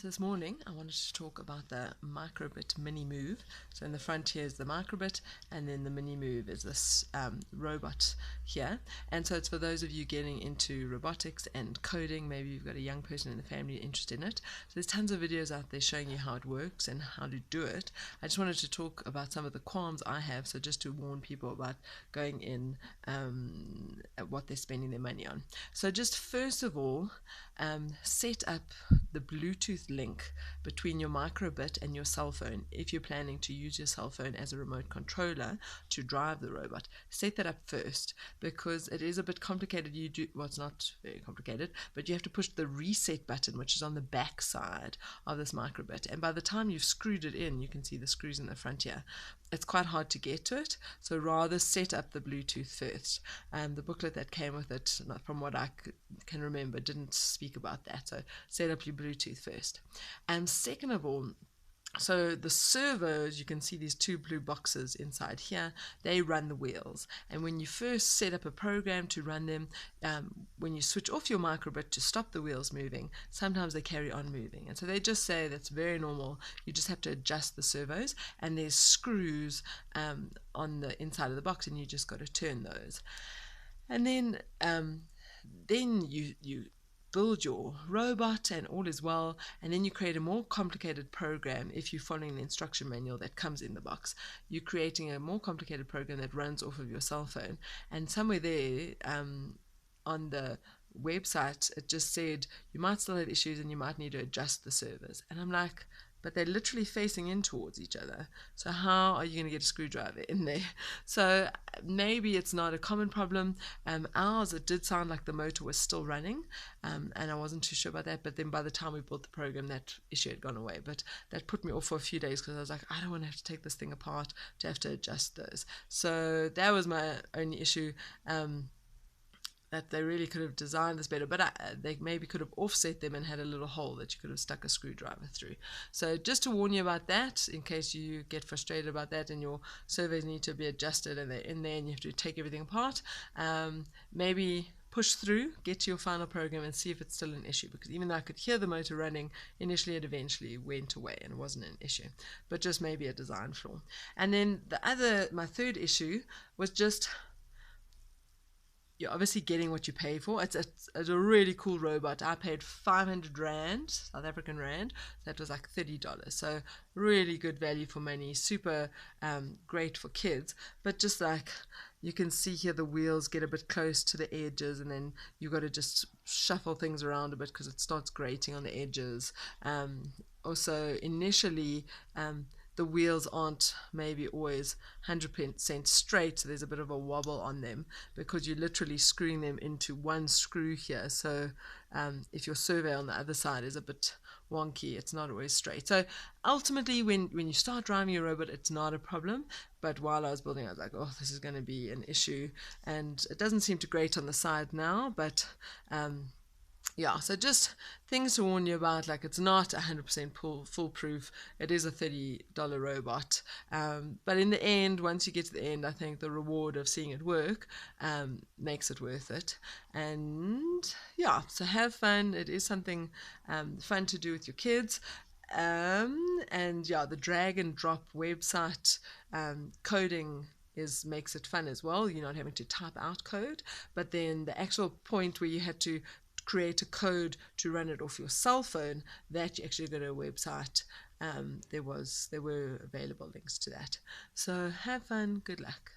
So this morning I wanted to talk about the Microbit Minimove. So in the front here is the Microbit, and then the Minimove is this robot here. And so it's for those of you getting into robotics and coding. Maybe you've got a young person in the family interested in it. So there's tons of videos out there showing you how it works and how to do it. I just wanted to talk about some of the qualms I have, so just to warn people about going in at what they're spending their money on. So just first of all, set up the Bluetooth link between your Microbit and your cell phone. If you're planning to use your cell phone as a remote controller to drive the robot, set that up first, because it is a bit complicated. Well, it's not very complicated, but you have to push the reset button, which is on the back side of this Microbit, and by the time you've screwed it in, you can see the screws in the front here, it's quite hard to get to it. So rather set up the Bluetooth first. The booklet that came with it, from what I can remember, didn't speak about that. So set up your Bluetooth first. And second of all, so the servos, you can see these two blue boxes inside here, they run the wheels. And when you first set up a program to run them, when you switch off your Microbit to stop the wheels moving, sometimes they carry on moving. And so they just say that's very normal. You just have to adjust the servos, and there's screws on the inside of the box, and you just got to turn those. And then you build your robot and all is well, and then you create a more complicated program. If you're following the instruction manual that comes in the box, you're creating a more complicated program that runs off of your cell phone, and somewhere there on the website it just said you might still have issues and you might need to adjust the servers, and I'm like, but they're literally facing in towards each other. So how are you going to get a screwdriver in there? So maybe it's not a common problem. Ours, it did sound like the motor was still running, and I wasn't too sure about that. But then by the time we built the program, that issue had gone away. But that put me off for a few days, because I was like, I don't want to have to take this thing apart to have to adjust those. So that was my only issue. That they really could have designed this better, but they maybe could have offset them and had a little hole that you could have stuck a screwdriver through. So just to warn you about that, in case you get frustrated about that and your servos need to be adjusted and they're in there and you have to take everything apart, maybe push through, get to your final program and see if it's still an issue, because even though I could hear the motor running, initially it eventually went away and it wasn't an issue, but just maybe a design flaw. And then my third issue was just, you're obviously getting what you pay for. It's a really cool robot. I paid 500 Rand, South African Rand. That was like $30. So really good value for money. Super great for kids. But just like you can see here, the wheels get a bit close to the edges, and then you've got to just shuffle things around a bit because it starts grating on the edges. Also, initially, the wheels aren't maybe always 100% straight, so there's a bit of a wobble on them because you're literally screwing them into one screw here. So if your servo on the other side is a bit wonky, it's not always straight. So ultimately, when you start driving your robot, it's not a problem. But while I was building, I was like, oh, this is going to be an issue. And it doesn't seem to grate on the side now, but yeah, so just things to warn you about, like it's not 100% foolproof. It is a $30 robot. But in the end, once you get to the end, I think the reward of seeing it work makes it worth it. And yeah, so have fun. It is something fun to do with your kids. And yeah, the drag and drop website coding makes it fun as well. You're not having to type out code, but then the actual point where you had to create a code to run it off your cell phone, that you actually go to a website, there were available links to that. So have fun, good luck.